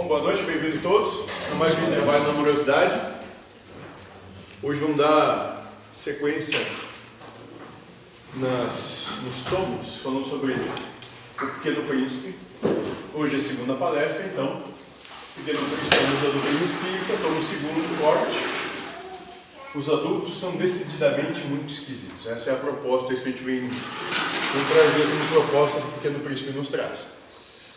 Bom, boa noite, bem-vindos todos a mais um trabalho na amorosidade. Hoje vamos dar sequência nos tomos, falando sobre o Pequeno Príncipe. Hoje é a segunda palestra, então, Pequeno Príncipe é a doutrina espírita, tomo o segundo corte. Os adultos são decididamente muito esquisitos. Essa é a proposta, isso que a gente vem trazer como proposta que o Pequeno Príncipe nos traz.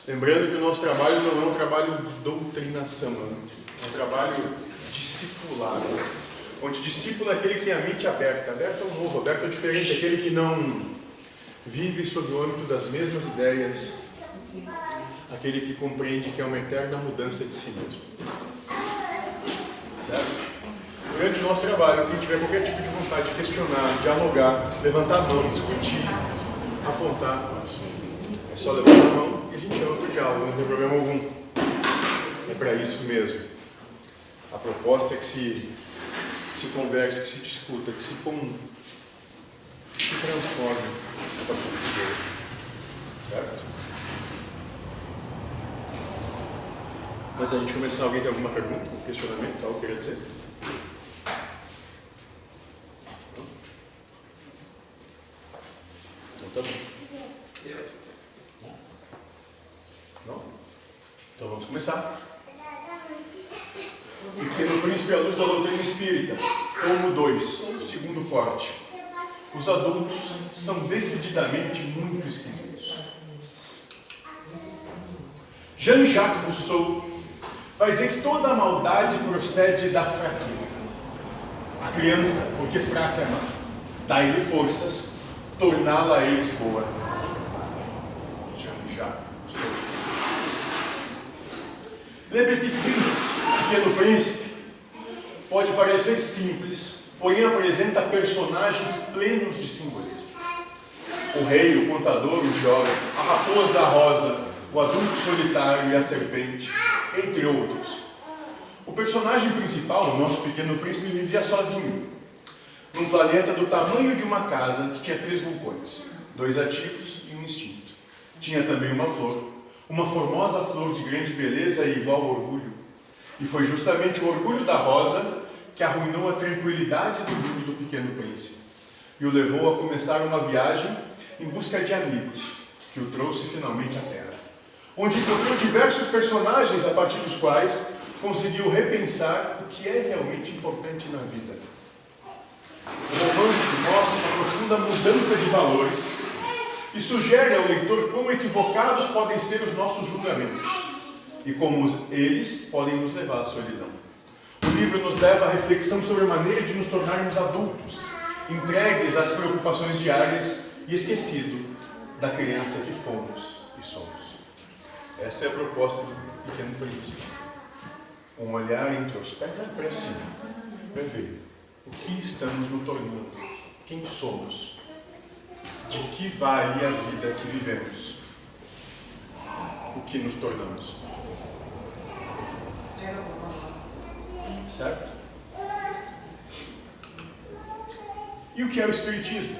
Lembrando que o nosso trabalho não é um trabalho de doutrinação, é um trabalho discipular, onde discípulo é aquele que tem a mente aberta, aberta ao novo, aberta ao diferente, aquele que não vive sob o âmbito das mesmas ideias, aquele que compreende que é uma eterna mudança de si mesmo. Certo? Durante o nosso trabalho, quem tiver qualquer tipo de vontade de questionar, dialogar, levantar a mão, discutir, apontar, é só levantar a mão e a gente chama para o diálogo, não tem problema algum. É para isso mesmo. A proposta é que se converse, que se discuta, que se transforme para tudo isso. Certo? Antes da gente começar, alguém tem alguma pergunta, questionamento, algo que queria dizer? Então tá bom. Não? Então vamos começar. O Pequeno Príncipe à luz da doutrina espírita, tomo 2, segundo corte. Os adultos são decididamente muito esquisitos. Jean-Jacques Rousseau vai dizer que toda a maldade procede da fraqueza. A criança, porque fraca é má, dai-lhe forças, torná-la-eis boa. Jean-Jacques Rousseau. Le Petit Prince, Pequeno Príncipe, pode parecer simples, porém apresenta personagens plenos de simbolismo. O rei, o contador, o jovem, a raposa, a rosa, o adulto solitário e a serpente, entre outros. O personagem principal, o nosso Pequeno Príncipe, vivia sozinho, num planeta do tamanho de uma casa que tinha 3 vulcões, 2 ativos e um extinto. Tinha também uma flor, uma formosa flor de grande beleza e igual orgulho. E foi justamente o orgulho da rosa que arruinou a tranquilidade do mundo do Pequeno Príncipe e o levou a começar uma viagem em busca de amigos, que o trouxe finalmente à Terra, onde encontrou diversos personagens a partir dos quais conseguiu repensar o que é realmente importante na vida. O romance mostra uma profunda mudança de valores e sugere ao leitor quão equivocados podem ser os nossos julgamentos e como eles podem nos levar à solidão. O livro nos leva à reflexão sobre a maneira de nos tornarmos adultos, entregues às preocupações diárias e esquecido da criança que fomos e somos. Essa é a proposta do Pequeno Príncipe. Um olhar introspectivo para si, para ver o que estamos nos tornando, quem somos, de que vale a vida que vivemos, o que nos tornamos. Certo? E o que é o Espiritismo?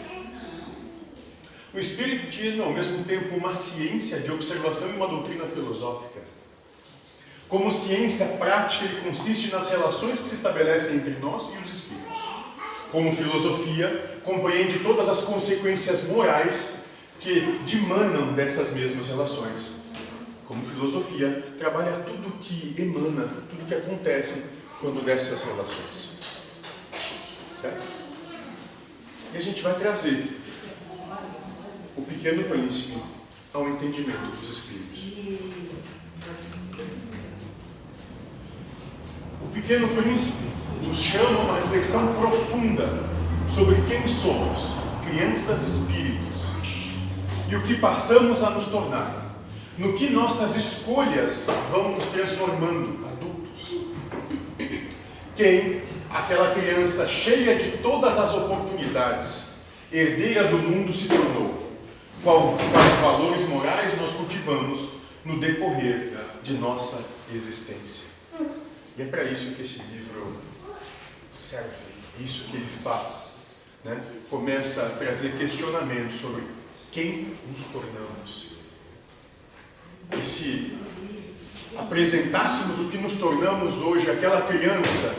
O Espiritismo é ao mesmo tempo uma ciência de observação e uma doutrina filosófica. Como ciência prática, ele consiste nas relações que se estabelecem entre nós e os espíritos. Como filosofia, compreende todas as consequências morais que dimanam dessas mesmas relações. Como filosofia, trabalha tudo que emana, tudo que acontece quando dessas relações. Certo? E a gente vai trazer o Pequeno Príncipe ao entendimento dos espíritos. O Pequeno Príncipe nos chama a uma reflexão profunda sobre quem somos, crianças espíritos, e o que passamos a nos tornar, no que nossas escolhas vão nos transformando adultos. Quem, aquela criança cheia de todas as oportunidades, herdeira do mundo, se tornou, quais valores morais nós cultivamos no decorrer de nossa existência. E é para isso que esse livro serve, é isso que ele faz. Né? Começa a trazer questionamentos sobre quem nos tornamos. E se apresentássemos o que nos tornamos hoje, aquela criança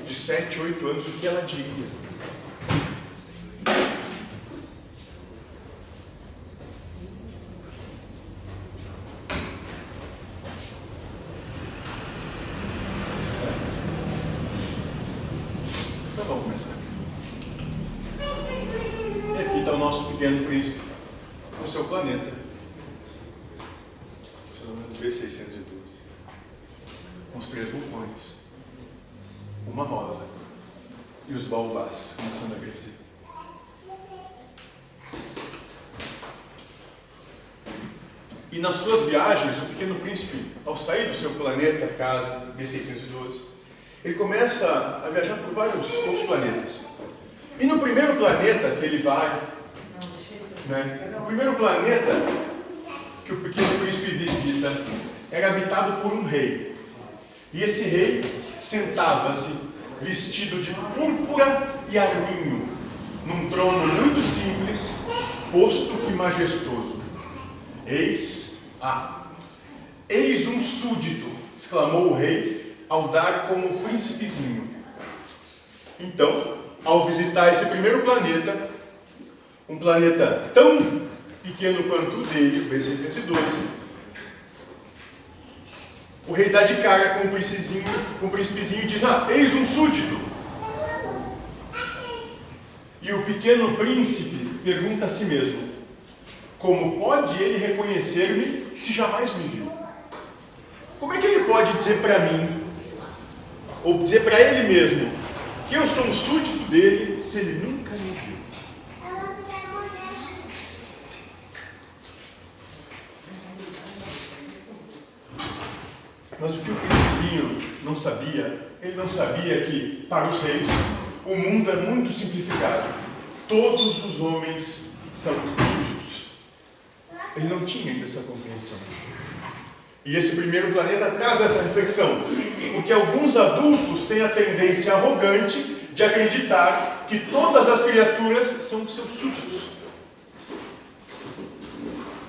de 7, 8 anos, o que ela diria? Então vamos começar. E aqui está o nosso pequeno príncipe, no seu planeta. Seu nome é B612. Com os 3 vulcões, uma rosa e os baobás começando a crescer. E nas suas viagens, o pequeno príncipe, ao sair do seu planeta, casa B612, ele começa a viajar por vários outros planetas. E no primeiro planeta que ele vai, o primeiro planeta que o pequeno príncipe visita era habitado por um rei. E esse rei sentava-se vestido de púrpura e arminho, num trono muito simples, posto que majestoso. Eis um súdito, exclamou o rei, ao dar como príncipezinho. Então, ao visitar esse primeiro planeta, um planeta tão pequeno quanto o dele, B612, o rei dá de cara com o príncipezinho e diz: eis um súdito. E o pequeno príncipe pergunta a si mesmo: como pode ele reconhecer-me se jamais me viu? Como é que ele pode dizer para mim, ou dizer para ele mesmo, que eu sou um súdito dele, se ele nunca me viu? Mas o que o príncipezinho não sabia, ele não sabia que, para os reis, o mundo é muito simplificado. Todos os homens são súditos. Ele não tinha ainda essa compreensão. E esse primeiro planeta traz essa reflexão, porque alguns adultos têm a tendência arrogante de acreditar que todas as criaturas são seus súditos.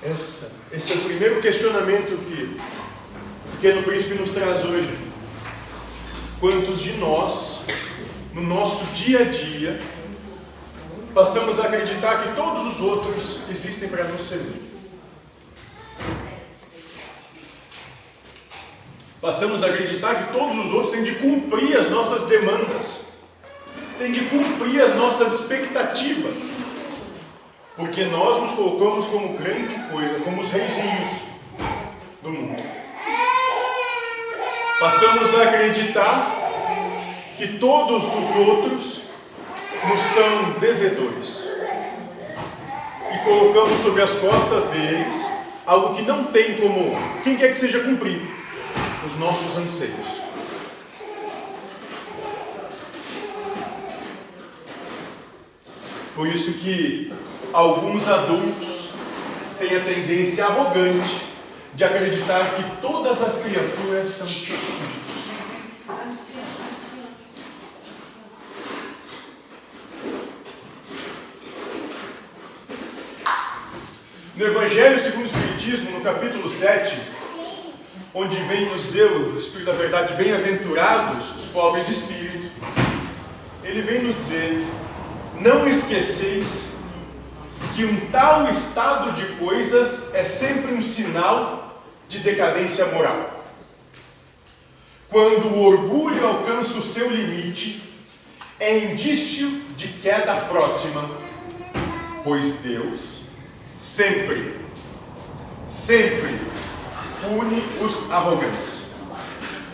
Esse é o primeiro questionamento que o pequeno príncipe nos traz hoje. Quantos de nós, no nosso dia a dia, passamos a acreditar que todos os outros existem para nos servir? Passamos a acreditar que todos os outros têm de cumprir as nossas demandas, têm de cumprir as nossas expectativas, porque nós nos colocamos como grande coisa, como os reizinhos do mundo. Passamos a acreditar que todos os outros nos são devedores e colocamos sobre as costas deles algo que não tem como quem quer que seja cumprir: os nossos anseios. Por isso que alguns adultos têm a tendência arrogante de acreditar que todas as criaturas são seus súditos. No Evangelho segundo o Espiritismo, no capítulo 7, onde vem nos dizer o Espírito da Verdade: bem-aventurados os pobres de espírito, ele vem nos dizer: não esqueceis que um tal estado de coisas é sempre um sinal de decadência moral. Quando o orgulho alcança o seu limite, é indício de queda próxima, pois Deus sempre pune os arrogantes.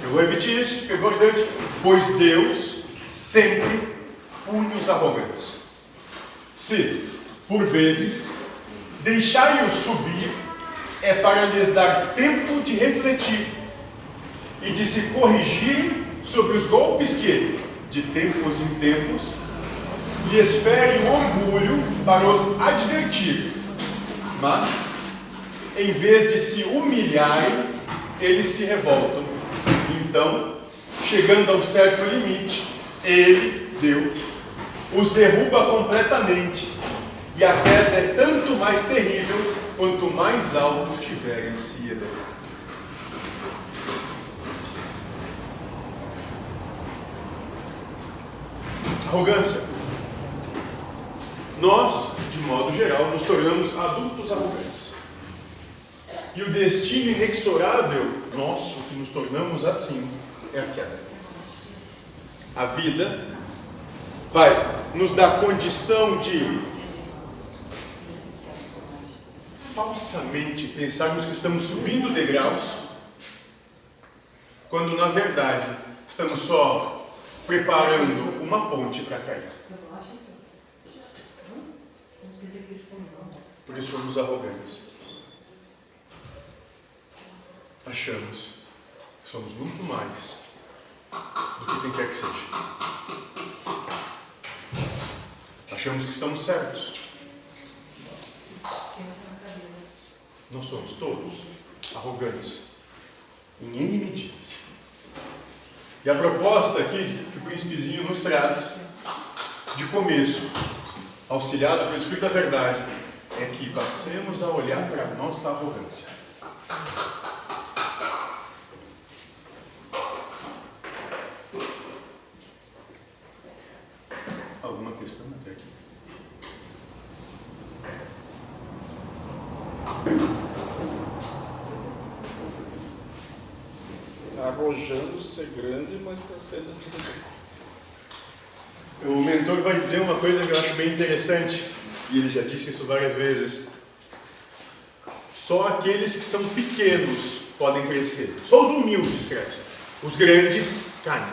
Eu vou repetir isso, porque é importante. Pois Deus sempre pune os arrogantes. Se, por vezes, deixai-os subir, é para lhes dar tempo de refletir e de se corrigirem sobre os golpes que, de tempos em tempos, lhes ferem o orgulho para os advertir. Mas, em vez de se humilharem, eles se revoltam. Então, chegando a um certo limite, ele, Deus, os derruba completamente, e a queda é tanto mais terrível quanto mais alto tiverem se elevado. Arrogância. Nós, de modo geral, nos tornamos adultos arrogantes. E o destino inexorável nosso, que nos tornamos assim, é a queda. A vida vai nos dar condição de falsamente pensarmos que estamos subindo degraus, quando na verdade estamos só preparando uma ponte para cair. Por isso somos arrogantes. Achamos que somos muito mais do que quem quer que seja. Achamos que estamos certos. Nós somos todos arrogantes, em N medidas. E a proposta aqui que o príncipezinho nos traz, de começo, auxiliado pelo Espírito da Verdade, é que passemos a olhar para a nossa arrogância. Alguma questão até aqui? Está arrojando ser grande, mas está sendo... O mentor vai dizer uma coisa que eu acho bem interessante, e ele já disse isso várias vezes. Só aqueles que são pequenos podem crescer. Só os humildes crescem. Os grandes caem.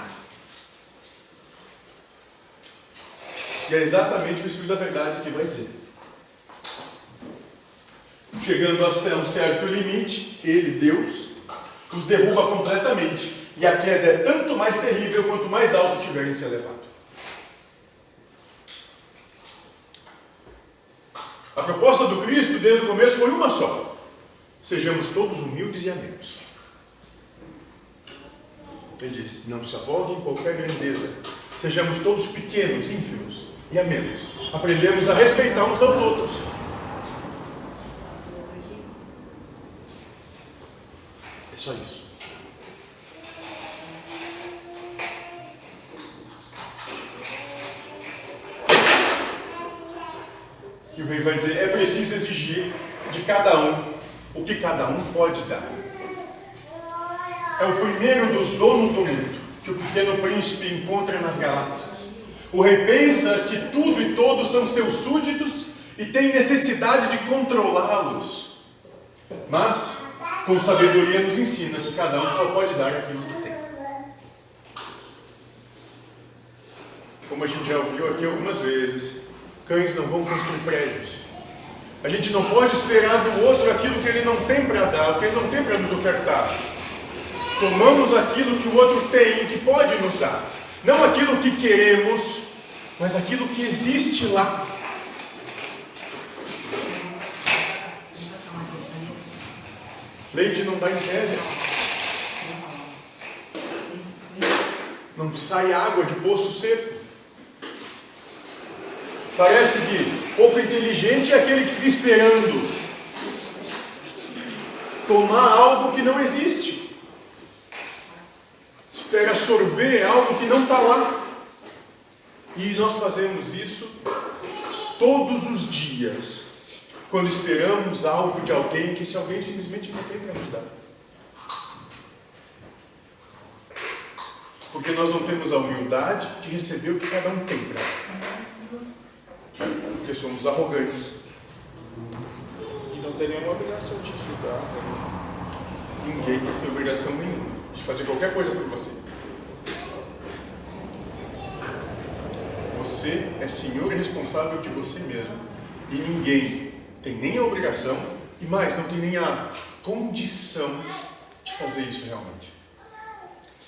E é exatamente o Espírito da Verdade que vai dizer. Chegando a um certo limite, ele, Deus, os derruba completamente. E a queda é tanto mais terrível quanto mais alto tiverem se elevado. A proposta do Cristo, desde o começo, foi uma só. Sejamos todos humildes e amemos. Ele diz, não se apoguem em qualquer grandeza. Sejamos todos pequenos, ínfimos e amemos. Aprendemos a respeitar uns aos outros. É só isso. E o rei vai dizer, é preciso exigir de cada um o que cada um pode dar. É o primeiro dos donos do mundo que o pequeno príncipe encontra nas galáxias. O rei pensa que tudo e todos são seus súditos e tem necessidade de controlá-los. Mas, com sabedoria, nos ensina que cada um só pode dar aquilo que tem. Como a gente já ouviu aqui algumas vezes, cães não vão construir prédios. A gente não pode esperar do outro aquilo que ele não tem para dar, o que ele não tem para nos ofertar. Tomamos aquilo que o outro tem e que pode nos dar. Não aquilo que queremos, mas aquilo que existe lá. Leite não dá inveja. Não sai água de poço seco. Parece que pouco inteligente é aquele que fica esperando tomar algo que não existe. Espera sorver algo que não está lá. E nós fazemos isso todos os dias, quando esperamos algo de alguém que esse alguém simplesmente não tem para nos dar. Porque nós não temos a humildade de receber o que cada um tem para dar. Porque somos arrogantes. E não tem nenhuma obrigação de ajudar também. Ninguém tem obrigação nenhuma de fazer qualquer coisa por você. Você é senhor e responsável de você mesmo. E ninguém tem nem a obrigação e mais, não tem nem a condição de fazer isso realmente.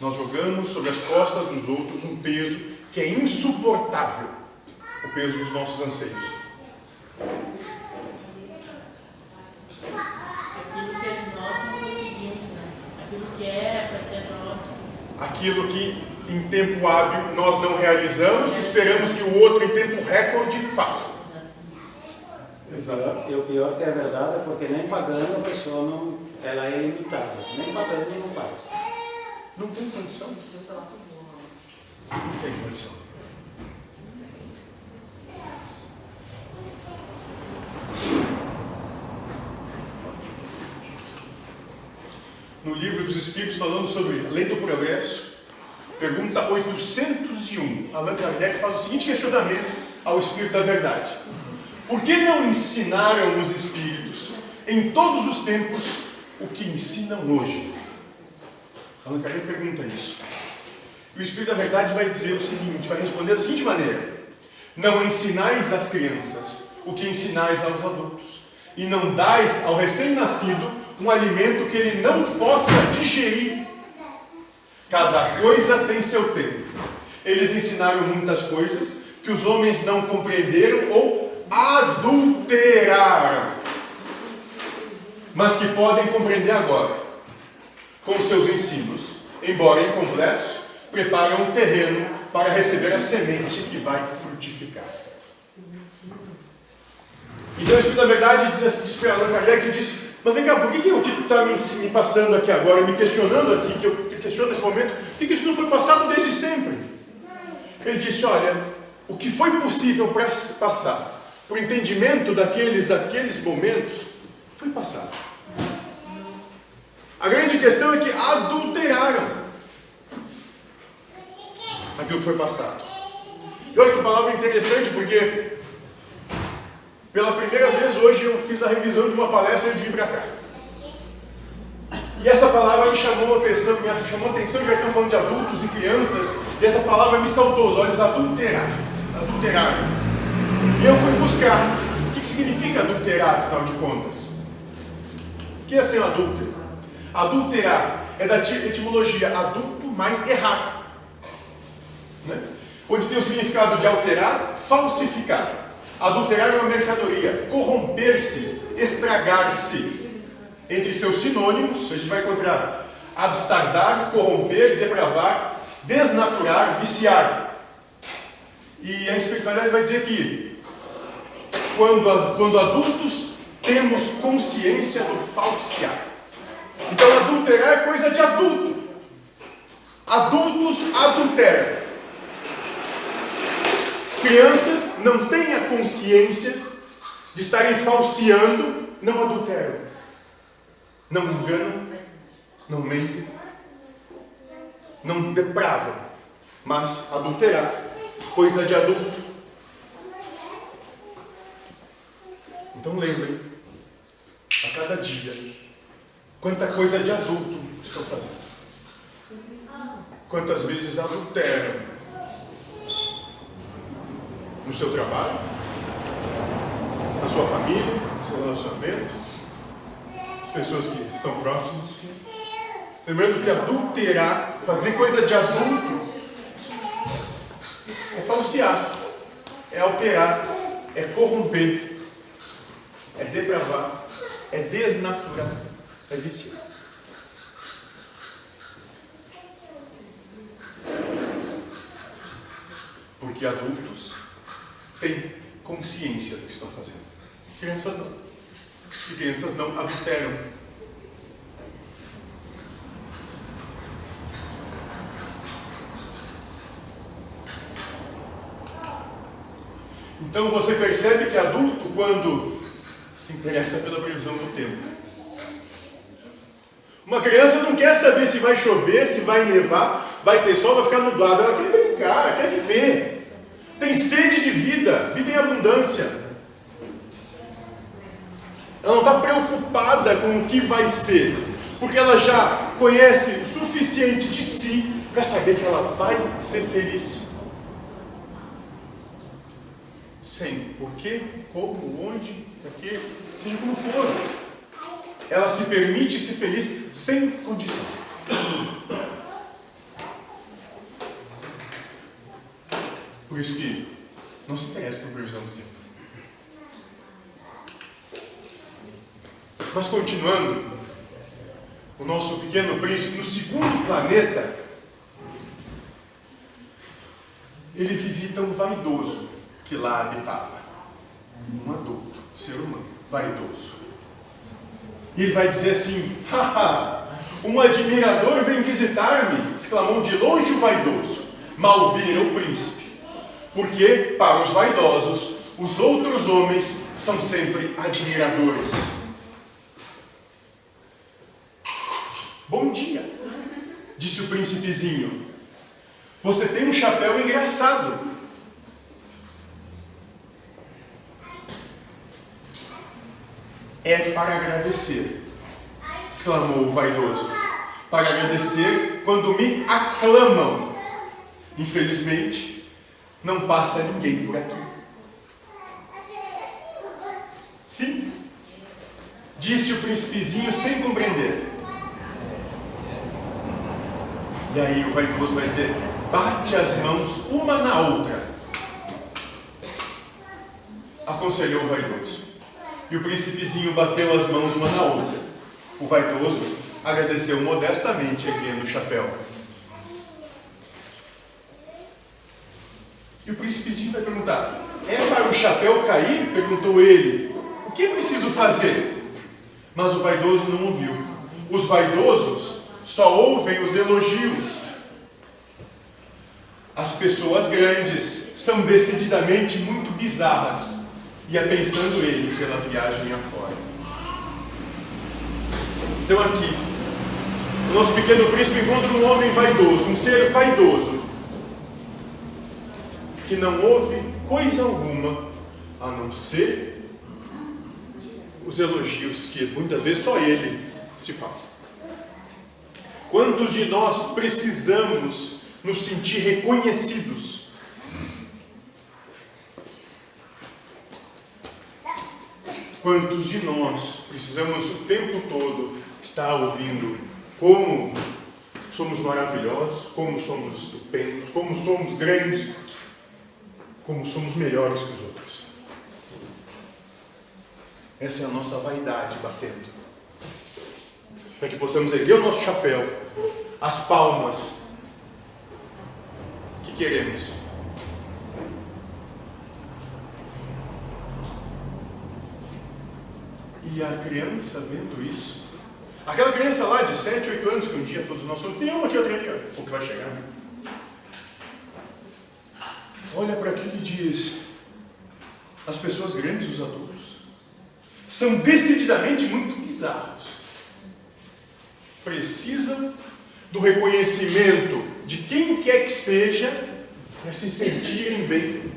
Nós jogamos sobre as costas dos outros um peso que é insuportável. O peso dos nossos anseios. Aquilo que é de nós não conseguimos, né? Aquilo que é para ser nosso. Aquilo que em tempo hábil nós não realizamos e esperamos que o outro em tempo recorde faça. Exato. E o pior que é verdade é porque nem pagando a pessoa não, ela é limitada. Nem pagando não faz. Não tem condição. Não tem condição. no Livro dos Espíritos, falando sobre a lei do progresso, pergunta 801, Allan Kardec faz o seguinte questionamento ao Espírito da Verdade: por que não ensinaram os Espíritos em todos os tempos o que ensinam hoje? Allan Kardec pergunta isso. E o Espírito da Verdade vai dizer o seguinte, vai responder da seguinte maneira: não ensinais às crianças o que ensinais aos adultos, e não dais ao recém-nascido um alimento que ele não possa digerir. Cada coisa tem seu tempo. Eles ensinaram muitas coisas que os homens não compreenderam ou adulteraram, mas que podem compreender agora. Com seus ensinos, embora incompletos, preparam o terreno para receber a semente que vai frutificar. Então o Espírito da Verdade diz para Allan Kardec, diz: mas vem cá, por que o que está me passando aqui agora, me questionando aqui, que eu questiono nesse momento, por que isso não foi passado desde sempre? Ele disse: olha, o que foi possível para passar, por entendimento daqueles momentos, foi passado. A grande questão é que adulteraram aquilo que foi passado. E olha que palavra interessante, porque pela primeira vez hoje eu fiz a revisão de uma palestra antes de vir para cá. E essa palavra me chamou a atenção, já estamos falando de adultos e crianças, e essa palavra me saltou aos olhos: adulterar. Adulterar. E eu fui buscar o que significa adulterar, afinal de contas. O que é ser um adúltero? Adulterar é da etimologia adulto mais errar, né? Onde tem o significado de alterar, falsificar. Adulterar é uma mercadoria, corromper-se, estragar-se. Entre seus sinônimos, a gente vai encontrar abstardar, corromper, depravar, desnaturar, viciar. E a espiritualidade vai dizer que quando adultos temos consciência do falsear. Então adulterar é coisa de adulto. Adultos adulteram. Crianças não têm a consciência de estarem falseando, não adulteram. Não enganam, não mentem, não depravam, mas adulterar, coisa de adulto. Então lembrem, a cada dia, quanta coisa de adulto estão fazendo. Quantas vezes adulteram no seu trabalho, na sua família, no seu relacionamento, as pessoas que estão próximas. Lembrando que adulterar, fazer coisa de adulto, é falsear, é alterar, é corromper, é depravar, é desnaturar, é viciar. Porque adultos têm consciência do que estão fazendo. Crianças não. E crianças não adulteram. Então você percebe que adulto, quando se interessa pela previsão do tempo. Uma criança não quer saber se vai chover, se vai nevar, vai ter sol, vai ficar nublado. Ela quer brincar, ela quer viver. Tem sede de vida, vida em abundância. Ela não está preocupada com o que vai ser, porque ela já conhece o suficiente de si para saber que ela vai ser feliz. Sem porquê, como, onde, para quê, seja como for. Ela se permite ser feliz sem condição. Por isso que não se interessa por previsão do tempo. Mas continuando, o nosso pequeno príncipe, no segundo planeta, ele visita um vaidoso que lá habitava. Um adulto, ser humano, vaidoso. E ele vai dizer assim: haha, um admirador vem visitar-me, exclamou de longe o vaidoso. Mal vira o príncipe, porque para os vaidosos, os outros homens são sempre admiradores. Bom Disse o príncipezinho: você tem um chapéu engraçado. É para agradecer, exclamou o vaidoso. Para agradecer quando me aclamam. Infelizmente, não passa ninguém por aqui. Sim, disse o príncipezinho sem compreender. E aí o vaidoso vai dizer: bate as mãos uma na outra. Aconselhou o vaidoso. E o príncipezinho bateu as mãos uma na outra. O vaidoso agradeceu modestamente, erguendo o chapéu. E o príncipezinho vai perguntar: é para o chapéu cair? Perguntou ele. O que é preciso fazer? Mas o vaidoso não ouviu. Os vaidosos só ouvem os elogios. As pessoas grandes são decididamente muito bizarras. Ia pensando ele pela viagem afora. Então aqui, o nosso pequeno príncipe encontra um homem vaidoso, um ser vaidoso, que não ouve coisa alguma, a não ser os elogios que muitas vezes só ele se faz. Quantos de nós precisamos nos sentir reconhecidos? Quantos de nós precisamos o tempo todo estar ouvindo como somos maravilhosos, como somos estupendos, como somos grandes, como somos melhores que os outros? Essa é a nossa vaidade batendo. Para que possamos erguer o nosso chapéu, as palmas que queremos. E a criança vendo isso, aquela criança lá de 7, 8 anos, que um dia todos nós somos, tem uma aqui, outra ali, o que vai chegar, né? Olha para aquilo e diz: as pessoas grandes, os adultos, são decididamente muito bizarros. Precisam do reconhecimento de quem quer que seja para se sentirem bem.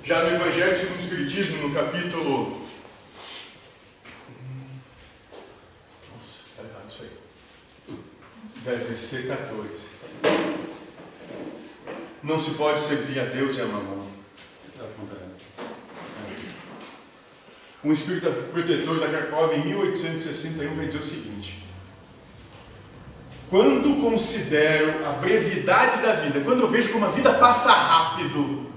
Já no Evangelho segundo o Espiritismo, no capítulo... Nossa, está errado isso aí. Deve ser 14. Não se pode servir a Deus e a mamão. Um espírito protetor da Cracóvia, em 1861, vai dizer o seguinte: quando considero a brevidade da vida, quando eu vejo como a vida passa rápido,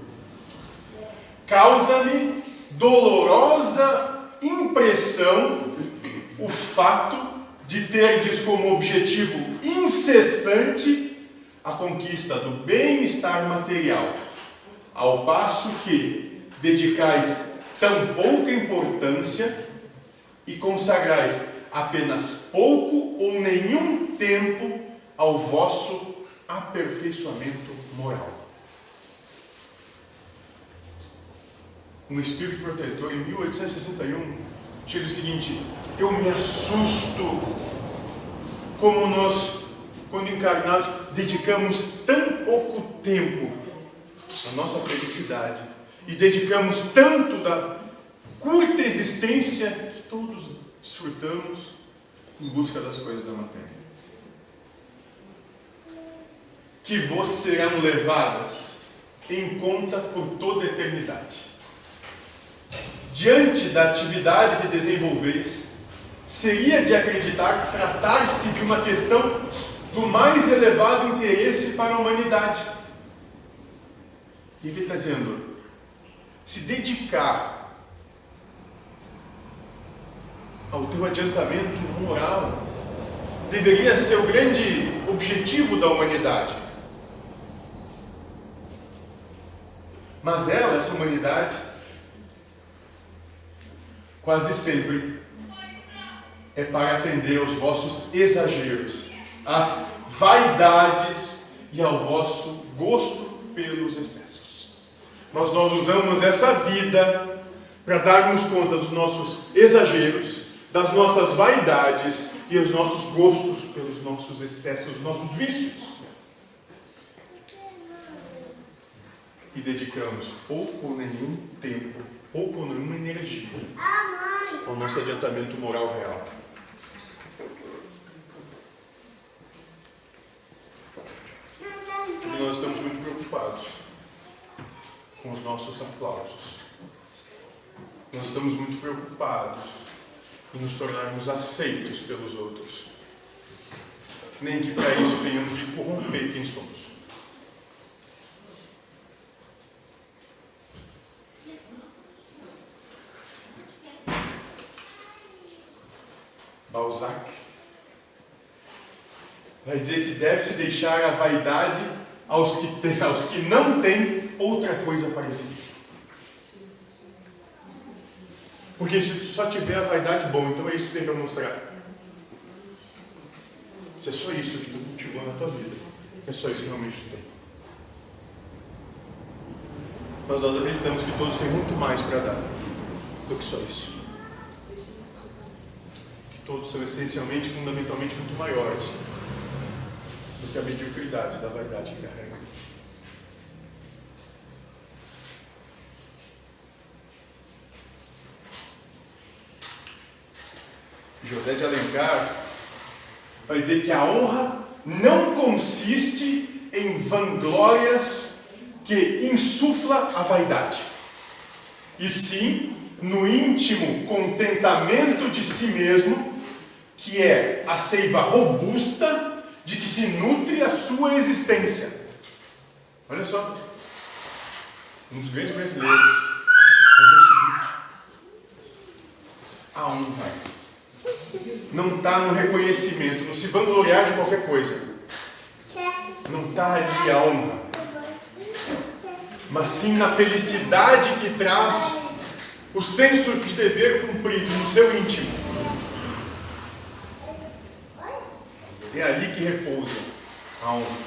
causa-me dolorosa impressão o fato de terdes como objetivo incessante a conquista do bem-estar material, ao passo que dedicais tão pouca importância e consagrais apenas pouco ou nenhum tempo ao vosso aperfeiçoamento moral. Um espírito protetor, em 1861, diz o seguinte: eu me assusto como nós, quando encarnados, dedicamos tão pouco tempo à nossa felicidade e dedicamos tanto da curta existência que todos desfrutamos em busca das coisas da matéria. Que vos serão levadas em conta por toda a eternidade. Diante da atividade que desenvolveis, seria de acreditar tratar-se de uma questão do mais elevado interesse para a humanidade. E ele está dizendo: se dedicar ao teu adiantamento moral deveria ser o grande objetivo da humanidade. Mas essa humanidade, quase sempre é para atender aos vossos exageros, às vaidades e ao vosso gosto pelos excessos. Mas nós usamos essa vida para darmos conta dos nossos exageros, das nossas vaidades e os nossos gostos pelos nossos excessos, os nossos vícios. E dedicamos pouco ou nenhum tempo, pouco ou nenhuma energia ao nosso adiantamento moral real. Porque nós estamos muito preocupados com os nossos aplausos. Nós estamos muito preocupados em nos tornarmos aceitos pelos outros. Nem que para isso tenhamos de corromper quem somos. Balzac vai dizer que deve-se deixar a vaidade aos que não têm outra coisa parecida. Porque se tu só tiver a vaidade, bom, então é isso que tem para mostrar. Se é só isso que tu cultivou na tua vida, é só isso que realmente tu tem. Mas nós acreditamos que todos têm muito mais para dar do que só isso. Que todos são essencialmente, fundamentalmente muito maiores do que a mediocridade da vaidade que carregam. José de Alencar vai dizer que a honra não consiste em vanglórias que insufla a vaidade, e sim no íntimo contentamento de si mesmo, que é a seiva robusta de que se nutre a sua existência. Olha só, um dos grandes brasileiros vai dizer o seguinte: a honra não está no reconhecimento, no se vangloriar de qualquer coisa. Não está ali a honra, mas sim na felicidade que traz o senso de dever cumprido no seu íntimo. É ali que repousa a honra.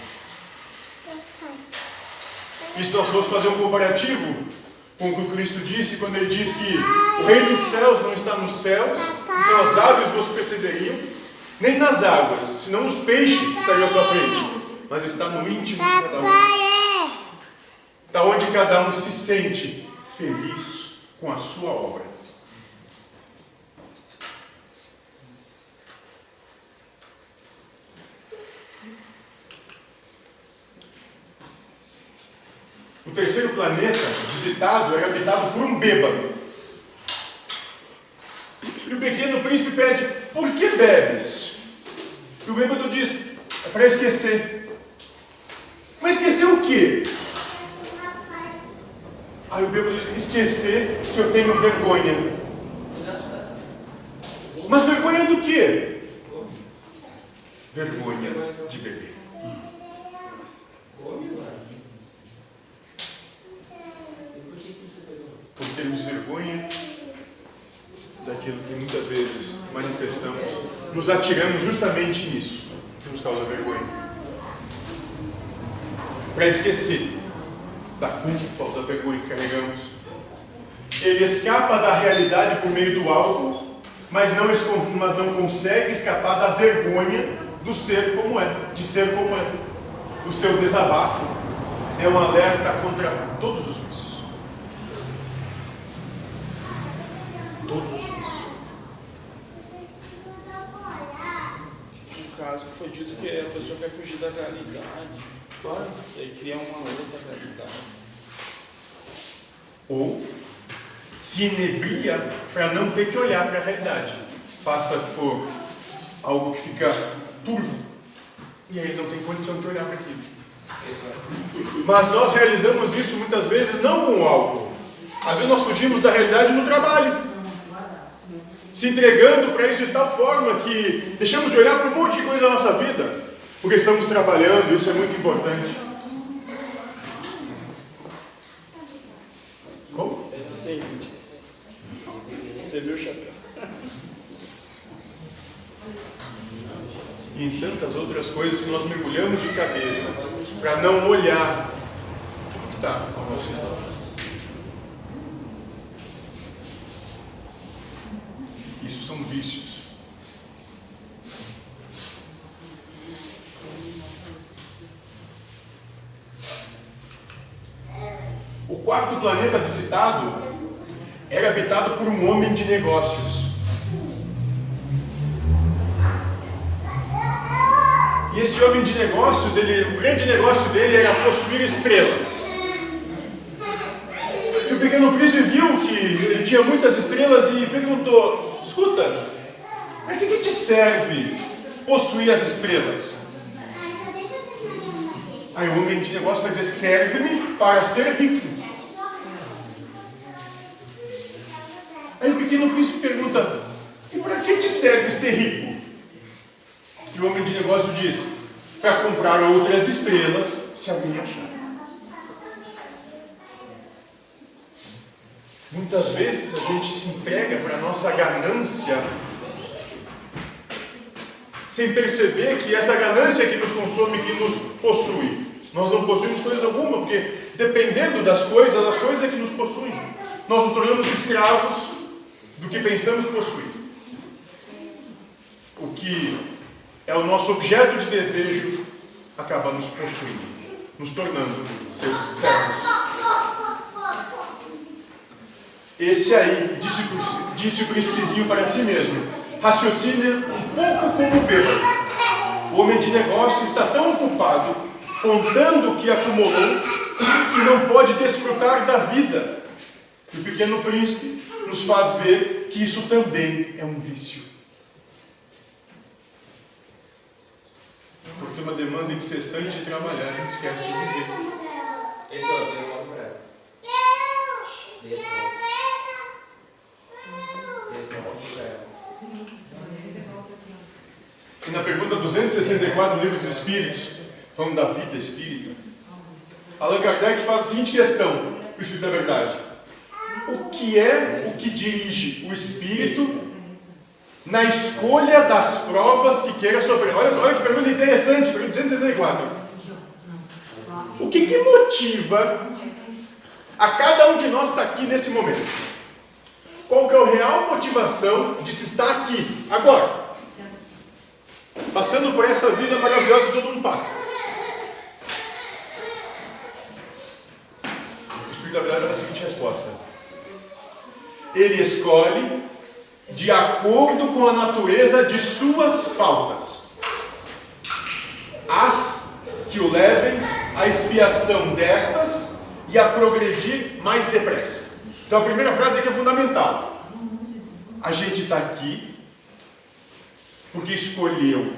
E se nós formos fazer um comparativo com o que o Cristo disse, quando ele diz que o reino dos céus não está nos céus, senão as aves vos precederiam, nem nas águas, senão os peixes estariam à sua frente, mas está no íntimo de cada um. Está onde cada um se sente feliz com a sua obra. O terceiro planeta visitado era habitado por um bêbado. E o pequeno príncipe pede: por que bebes? E o bêbado diz: é para esquecer. Mas esquecer o quê? Aí o bêbado diz: esquecer que eu tenho vergonha. Mas vergonha do quê? Vergonha de beber. Por termos vergonha daquilo que muitas vezes manifestamos, nos atiramos justamente nisso que nos causa vergonha. Para esquecer da culpa ou da vergonha que carregamos. Ele escapa da realidade por meio do álcool, mas não consegue escapar da vergonha do ser como é, de ser como é. O seu desabafo é um alerta contra todos os vícios. Todos os vícios. No caso que foi dito que a pessoa quer fugir da realidade. Claro. E aí cria uma outra realidade. Ou se inebria para não ter que olhar para a realidade. Passa por algo que fica turvo e aí não tem condição de olhar para aquilo. Mas nós realizamos isso muitas vezes não com o álcool. Às vezes nós fugimos da realidade no trabalho, se entregando para isso de tal forma que deixamos de olhar para um monte de coisa na nossa vida, porque estamos trabalhando. Isso é muito importante. Como? Você viu o chapéu? E em tantas outras coisas que nós mergulhamos de cabeça para não olhar tudo que está ao nosso redor. Isso são vícios. O quarto planeta visitado era habitado por um homem de negócios. E esse homem de negócios, o grande negócio dele era possuir estrelas. E o Pequeno Príncipe viu que ele tinha muitas estrelas e perguntou: escuta, para que te serve possuir as estrelas? Aí o homem de negócio vai dizer: serve-me para ser rico. Aí o Pequeno Príncipe pergunta: e para que te serve ser rico? E o homem de negócio diz: para comprar outras estrelas, se alguém achar. Muitas vezes a gente se entrega para a nossa ganância, sem perceber que essa ganância que nos consome, que nos possui. Nós não possuímos coisa alguma, porque dependendo das coisas, as coisas é que nos possuem. Nós nos tornamos escravos do que pensamos possuir. O que é o nosso objeto de desejo acaba nos possuindo, nos tornando seus servos. Esse aí disse o príncipezinho para si mesmo: raciocina um pouco como o bêbado. O homem de negócio está tão ocupado contando o que acumulou que não pode desfrutar da vida. E o Pequeno Príncipe nos faz ver que isso também é um vício. Por ter uma demanda incessante de trabalhar, a gente esquece de viver. E na pergunta 264 do Livro dos Espíritos, falando da vida espírita, Allan Kardec faz a seguinte questão, o Espírito da Verdade: o que é o que dirige o espírito na escolha das provas que queira sofrer? Olha que pergunta interessante, pergunta 264. O que motiva a cada um de nós estar aqui nesse momento? Qual que é a real motivação de se estar aqui, agora? Passando por essa vida maravilhosa que todo mundo passa. O Espírito da Verdade dá a seguinte resposta: ele escolhe de acordo com a natureza de suas faltas, as que o levem à expiação destas e a progredir mais depressa. Então a primeira frase aqui é fundamental. A gente está aqui porque escolheu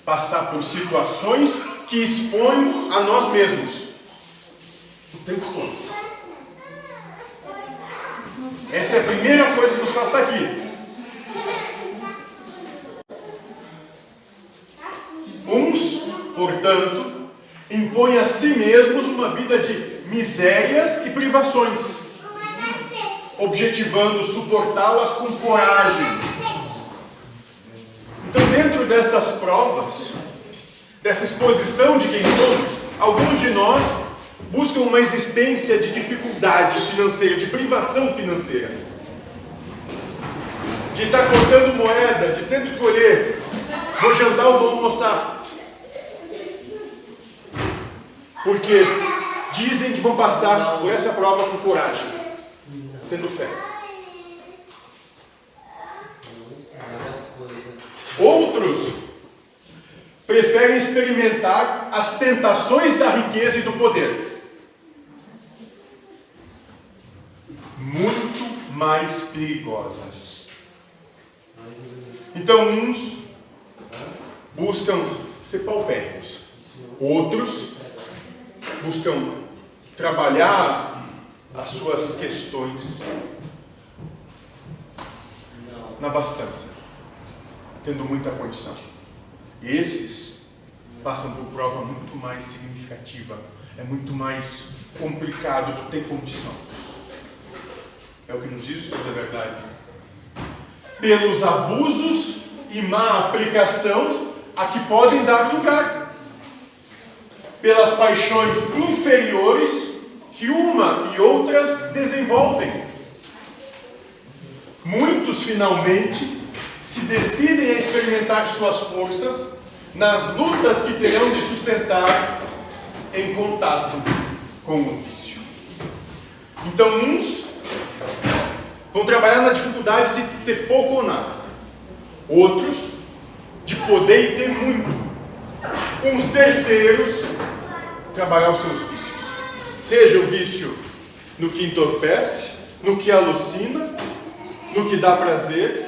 passar por situações que expõem a nós mesmos o tempo todo. Essa é a primeira coisa que nos faz estar aqui. Uns, portanto, impõem a si mesmos uma vida de misérias e privações, objetivando suportá-las com coragem. Então, dentro dessas provas, dessa exposição de quem somos, alguns de nós buscam uma existência de dificuldade financeira, de privação financeira, de estar cortando moeda, de ter que escolher: vou jantar ou vou almoçar? Porque dizem que vão passar por essa prova com coragem, tendo fé. Outros preferem experimentar as tentações da riqueza e do poder, muito mais perigosas. Então uns buscam ser paupérrimos, outros buscam trabalhar as suas questões na abastança, tendo muita condição. E esses passam por prova muito mais significativa. É muito mais complicado tu ter condição. É o que nos diz o Espírito da Verdade. Pelos abusos e má aplicação a que podem dar lugar. Pelas paixões inferiores que uma e outras desenvolvem. Muitos finalmente se decidem a experimentar suas forças nas lutas que terão de sustentar em contato com o vício. Então, uns vão trabalhar na dificuldade de ter pouco ou nada, outros de poder e ter muito. Uns terceiros trabalhar os seus vícios, seja o vício no que entorpece, no que alucina, no que dá prazer,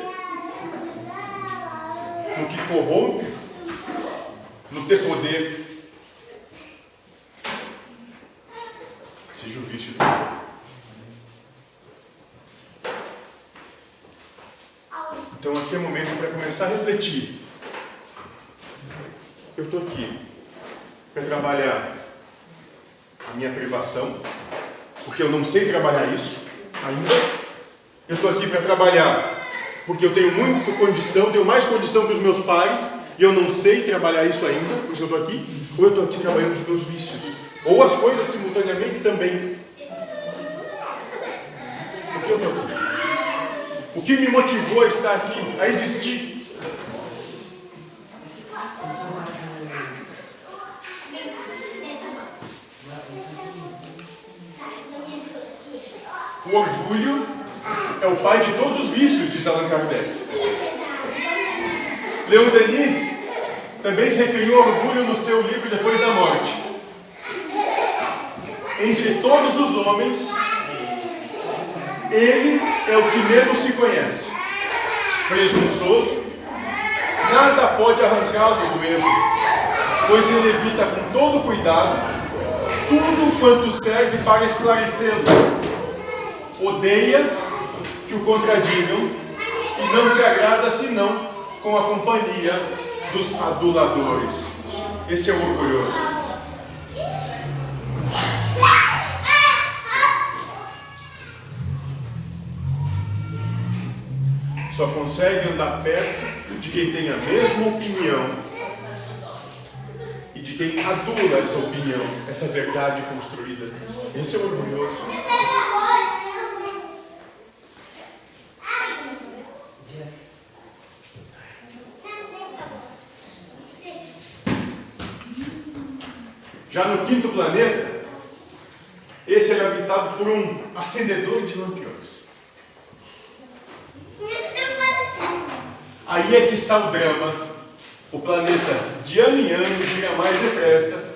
no que corrompe, no ter poder, seja o vício do corpo. Então aqui é o momento para começar a refletir. Eu estou aqui para trabalhar a minha privação, porque eu não sei trabalhar isso ainda. Eu estou aqui para trabalhar porque eu tenho muita condição, tenho mais condição que os meus pais, e eu não sei trabalhar isso ainda, por isso eu estou aqui. Ou eu estou aqui trabalhando os meus vícios, ou as coisas simultaneamente também. Por que eu estou aqui? O que me motivou a estar aqui, a existir? O orgulho é o pai de todos os vícios, diz Allan Kardec. Leon Denis também se referiu ao orgulho no seu livro Depois da Morte. Entre todos os homens, ele é o que menos se conhece. Presunçoso, nada pode arrancá-lo do erro, pois ele evita com todo cuidado tudo quanto serve para esclarecê-lo. Odeia que o contradigam e não se agrada senão com a companhia dos aduladores. Esse é o orgulhoso. Só consegue andar perto de quem tem a mesma opinião e de quem adula essa opinião, essa verdade construída. Esse é o orgulhoso. Já no quinto planeta, esse é habitado por um acendedor de lampiões. Aí é que está o drama. O planeta, de ano em ano, gira mais depressa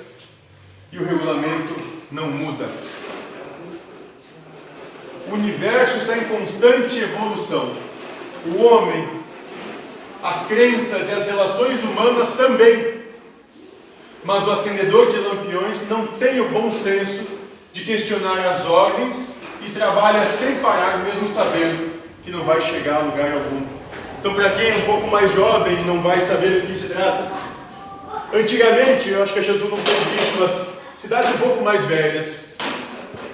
e o regulamento não muda. O universo está em constante evolução. O homem, as crenças e as relações humanas também. Mas o acendedor de lampiões não tem o bom senso de questionar as ordens e trabalha sem parar, mesmo sabendo que não vai chegar a lugar algum. Então, para quem é um pouco mais jovem e não vai saber do que se trata, antigamente, eu acho que a Jesus não teve isso, mas cidades um pouco mais velhas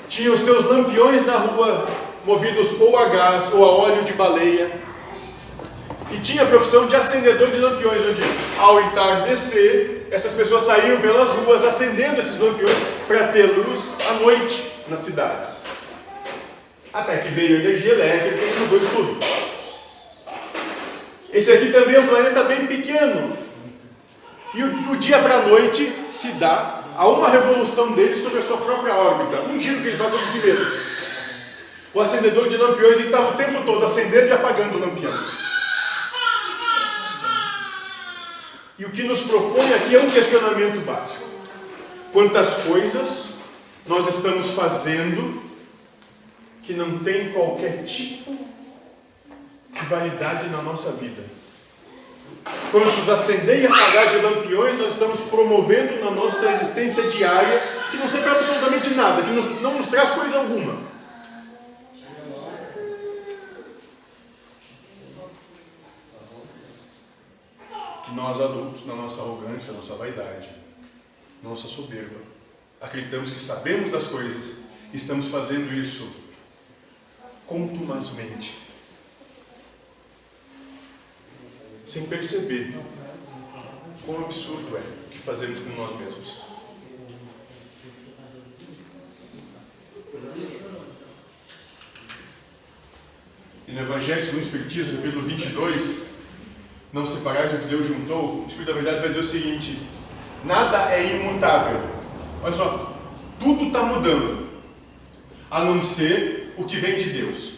tinham os seus lampiões na rua, movidos ou a gás ou a óleo de baleia. E tinha a profissão de acendedor de lampiões, onde ao entardecer, essas pessoas saíam pelas ruas acendendo esses lampiões para ter luz à noite nas cidades. Até que veio a energia elétrica e mudou isso tudo. Esse aqui também é um planeta bem pequeno. E o dia para a noite se dá a uma revolução dele sobre a sua própria órbita. Um giro que ele faz sobre si mesmo. O acendedor de lampiões estava o tempo todo acendendo e apagando o lampião. E o que nos propõe aqui é um questionamento básico. Quantas coisas nós estamos fazendo que não tem qualquer tipo de validade na nossa vida? Quantos acender e apagar de lampiões nós estamos promovendo na nossa existência diária, que não serve para absolutamente nada, que não nos traz coisa alguma? Que nós adultos, na nossa arrogância, na nossa vaidade, na nossa soberba, acreditamos que sabemos das coisas e estamos fazendo isso contumazmente, sem perceber quão absurdo é o que fazemos com nós mesmos. E no Evangelho segundo o Espiritismo, capítulo 22, não separais o que Deus juntou, o Espírito da Verdade vai dizer o seguinte: nada é imutável. Olha só, tudo está mudando, a não ser o que vem de Deus.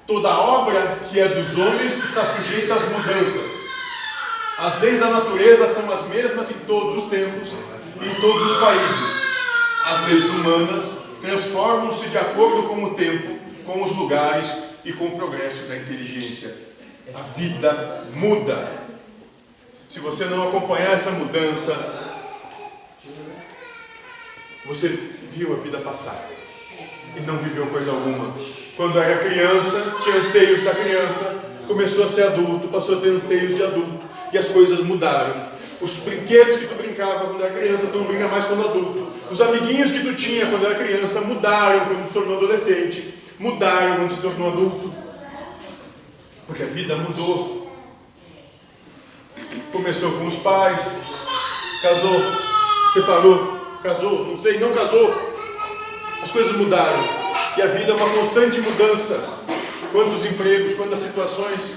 Toda obra que é dos homens está sujeita às mudanças. As leis da natureza são as mesmas em todos os tempos e em todos os países. As leis humanas transformam-se de acordo com o tempo, com os lugares e com o progresso da inteligência. A vida muda. Se você não acompanhar essa mudança, você viu a vida passar e não viveu coisa alguma. Quando era criança, tinha anseios da criança, começou a ser adulto, passou a ter anseios de adulto, e as coisas mudaram. Os brinquedos que tu brincava quando era criança, tu não brinca mais quando adulto. Os amiguinhos que tu tinha quando era criança mudaram quando se tornou adolescente, mudaram quando se tornou adulto. Porque a vida mudou. Começou com os pais, casou, separou, casou, não sei, não casou. As coisas mudaram. E a vida é uma constante mudança. Quantos empregos, quantas situações.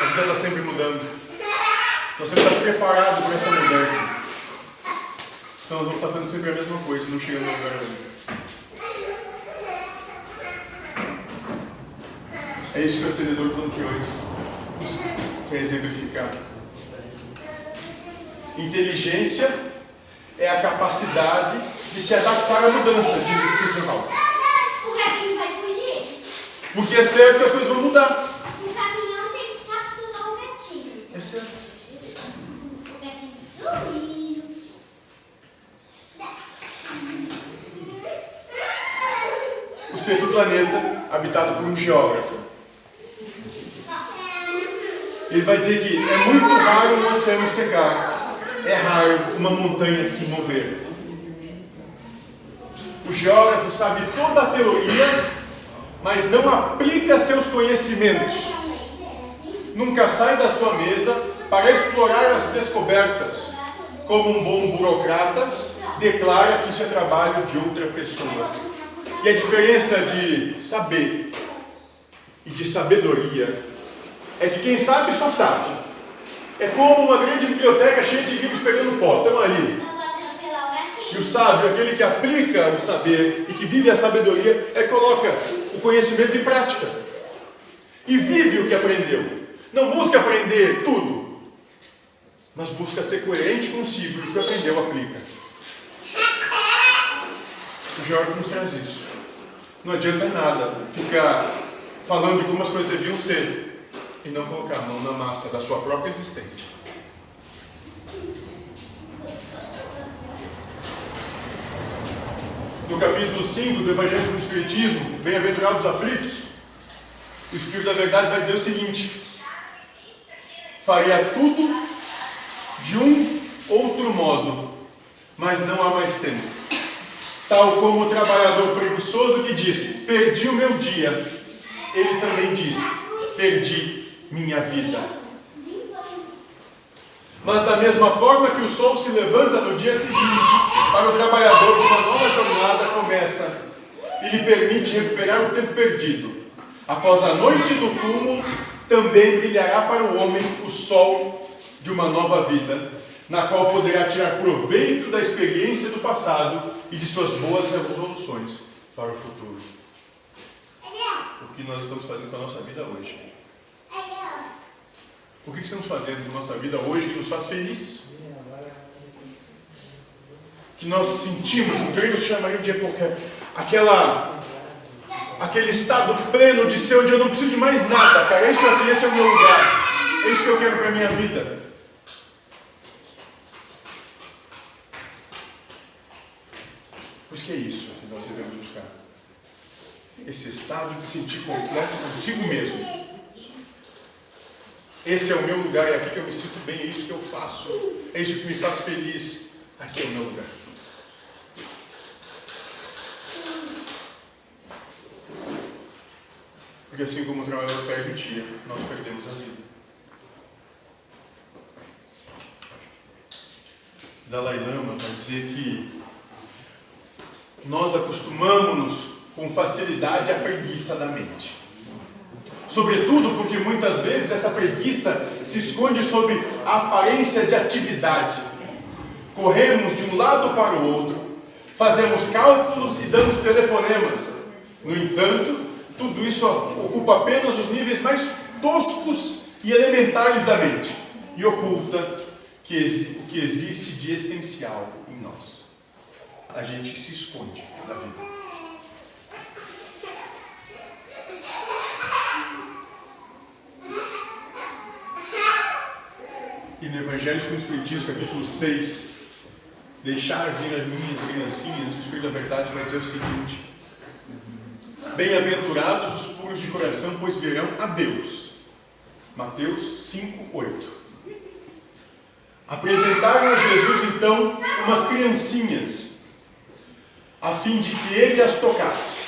A vida está sempre mudando. Nós temos que estar preparados para essa mudança. Senão nós vamos estar fazendo sempre a mesma coisa, não chegando no lugar nenhum. É isso que o acendedor de lampiões quer exemplificar. Inteligência é a capacidade de se adaptar à mudança, diz Stephen Hawking. O gatinho vai fugir? Porque é certo que as coisas vão mudar. O caminhão tem que capturar o gatinho. É certo. O gatinho sumiu. O sexto planeta, habitado por um geógrafo. Ele vai dizer que é muito raro um oceano secar. É raro uma montanha se mover. O geógrafo sabe toda a teoria, mas não aplica seus conhecimentos. Nunca sai da sua mesa para explorar as descobertas. Como um bom burocrata, declara que isso é trabalho de outra pessoa. E a diferença de saber e de sabedoria é que quem sabe só sabe. É como uma grande biblioteca cheia de livros pegando pó, estão ali. E o sábio, aquele que aplica o saber e que vive a sabedoria, coloca o conhecimento em prática. E vive o que aprendeu. Não busca aprender tudo, mas busca ser coerente consigo e o que aprendeu aplica. O Jorge nos traz isso. Não adianta nada ficar falando de como as coisas deviam ser e não colocar a mão na massa da sua própria existência. No capítulo 5 do Evangelho do Espiritismo, Bem-aventurados os aflitos, o Espírito da Verdade vai dizer o seguinte: faria tudo de um outro modo, mas não há mais tempo. Tal como o trabalhador preguiçoso que disse, perdi o meu dia, ele também disse, perdi minha vida. Mas da mesma forma que o sol se levanta no dia seguinte, para o trabalhador uma nova jornada começa e lhe permite recuperar o tempo perdido. Após a noite do túmulo, também brilhará para o homem o sol de uma nova vida, na qual poderá tirar proveito da experiência do passado e de suas boas resoluções para o futuro. O que nós estamos fazendo com a nossa vida hoje? O que estamos fazendo com a nossa vida hoje que nos faz felizes? Que nós sentimos, os gregos chamariam de epoqué, aquele estado pleno de ser onde eu não preciso de mais nada, cara. Isso aqui, esse é o meu lugar. É isso que eu quero para a minha vida. Pois que é isso que nós devemos buscar. Esse estado de sentir completo consigo mesmo. Esse é o meu lugar, é aqui que eu me sinto bem, é isso que eu faço. É isso que me faz feliz. Aqui é o meu lugar. Porque assim como o trabalhador perde o dia, nós perdemos a vida. Dalai Lama vai dizer que nós acostumamos-nos com facilidade à preguiça da mente. Sobretudo porque muitas vezes essa preguiça se esconde sob a aparência de atividade. Corremos de um lado para o outro, fazemos cálculos e damos telefonemas. No entanto, tudo isso ocupa apenas os níveis mais toscos e elementares da mente e oculta o que existe de essencial em nós. A gente se esconde da vida. E no Evangelho segundo o Espiritismo, capítulo 6, deixar vir as minhas criancinhas, o Espírito da Verdade vai dizer o seguinte: bem-aventurados os puros de coração, pois verão a Deus. Mateus 5, 8. Apresentaram a Jesus, então, umas criancinhas, a fim de que ele as tocasse.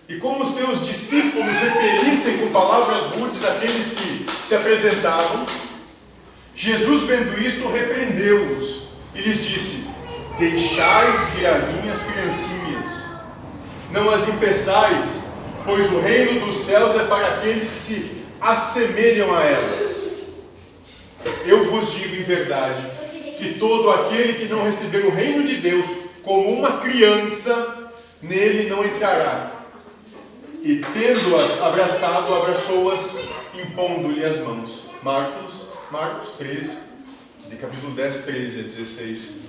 E como seus discípulos repelissem com palavras rudes aqueles que se apresentavam, Jesus, vendo isso, repreendeu-os e lhes disse: deixai vir a mim as criancinhas, não as impeçais, pois o reino dos céus é para aqueles que se assemelham a elas. Eu vos digo em verdade, que todo aquele que não receber o reino de Deus como uma criança, nele não entrará. E tendo-as abraçado, abraçou-as, impondo-lhe as mãos. Marcos 13, de capítulo 10, 13 a 16.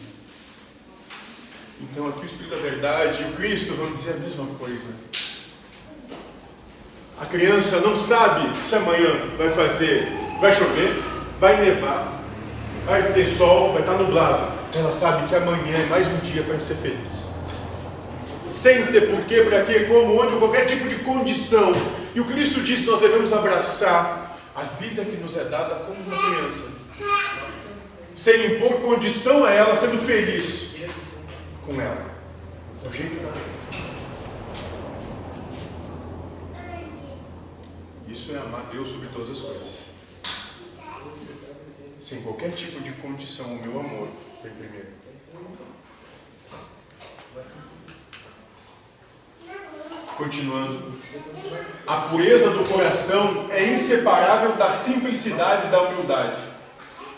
Então aqui o Espírito da Verdade e o Cristo vão dizer a mesma coisa. A criança não sabe se amanhã vai chover, vai nevar, vai ter sol, vai estar nublado. Ela sabe que amanhã é mais um dia para ser feliz. Sem ter porquê, para quê, como, onde, ou qualquer tipo de condição. E o Cristo disse que nós devemos abraçar a vida que nos é dada como uma criança, sem impor condição a ela, sendo feliz com ela, do jeito que ela é. Isso é amar Deus sobre todas as coisas, sem qualquer tipo de condição. O meu amor vem primeiro. Continuando, a pureza do coração é inseparável da simplicidade e da humildade.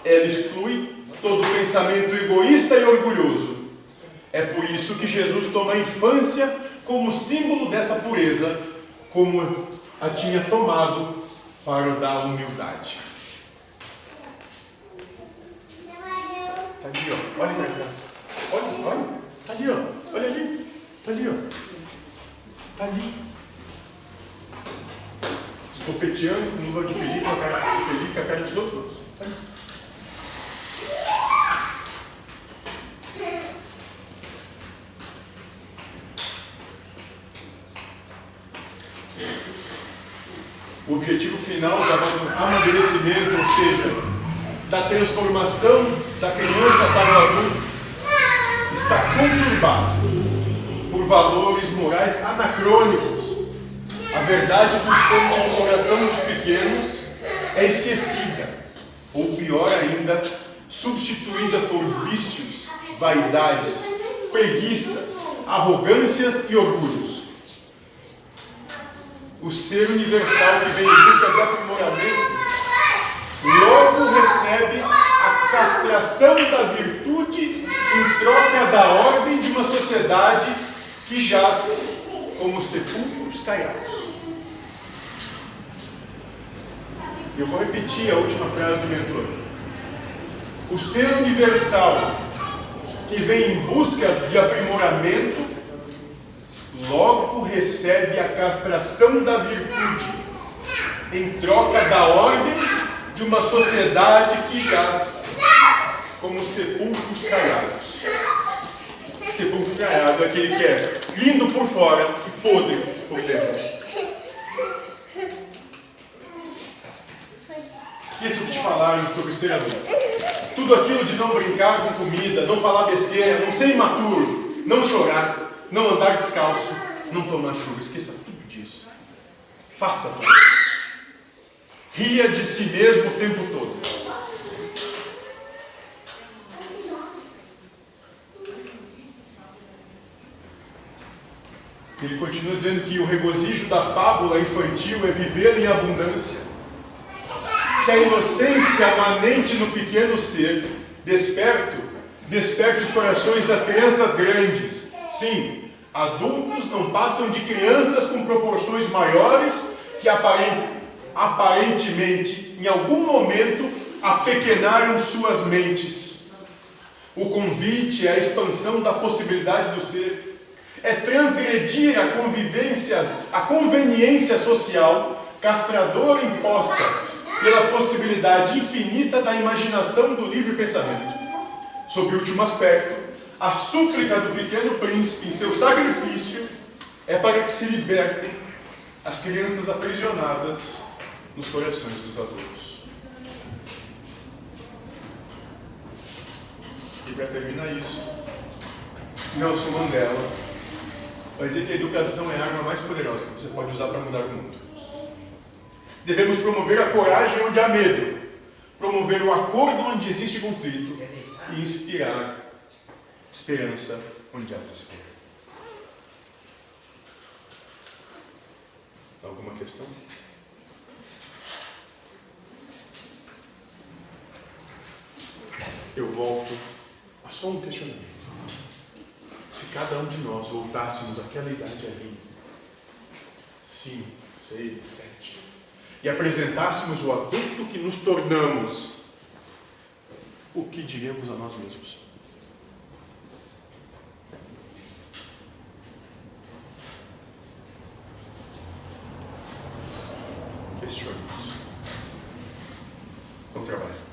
Ela exclui todo pensamento egoísta e orgulhoso. É por isso que Jesus toma a infância como símbolo dessa pureza, como a tinha tomado para o da humildade. Está ali, ó. Olha para trás. Olha. Está ali, ó. Olha ali. Está ali, ó. Está ali. Escofeteando com luva de pelica, a cara de todos nós. Está ali. O objetivo final do amadurecimento, ou seja, da transformação da criança para o adulto, está conturbado por valores morais anacrônicos. A verdade constante no coração dos pequenos é esquecida, ou pior ainda, substituída por vícios, vaidades, preguiças, arrogâncias e orgulhos. O ser universal que vem em busca de aprimoramento logo recebe a castração da virtude em troca da ordem de uma sociedade que jaz como sepulcros caiados. Eu vou repetir a última frase do mentor. O ser universal que vem em busca de aprimoramento logo recebe a castração da virtude em troca da ordem de uma sociedade que jaz como sepulcros caiados. Sepulcro caiado é aquele que é lindo por fora e podre por dentro. Esqueça o que te falaram sobre ser adulto. Tudo aquilo de não brincar com comida, não falar besteira, não ser imaturo, não chorar, não andar descalço, não tomar chuva. Esqueça tudo disso. Faça tudo isso. Ria de si mesmo o tempo todo. Ele continua dizendo que o regozijo da fábula infantil é viver em abundância, que a inocência manente no pequeno ser, desperte os corações das crianças grandes. Sim, adultos não passam de crianças com proporções maiores que aparentemente, em algum momento, apequenaram suas mentes. O convite é a expansão da possibilidade do ser. É transgredir a conveniência social castradora imposta pela possibilidade infinita da imaginação do livre pensamento. Sob o último aspecto, a súplica do pequeno príncipe em seu sacrifício é para que se libertem as crianças aprisionadas nos corações dos adultos. E para terminar isso, Nelson Mandela vai dizer que a educação é a arma mais poderosa que você pode usar para mudar o mundo. Devemos promover a coragem onde há medo, promover o acordo onde existe conflito e inspirar esperança onde há desespero. Alguma questão? Eu volto a só um questionamento. Se cada um de nós voltássemos àquela idade ali, 5, 6, 7, e apresentássemos o adulto que nos tornamos, o que diríamos a nós mesmos? Questione isso. Bom trabalho.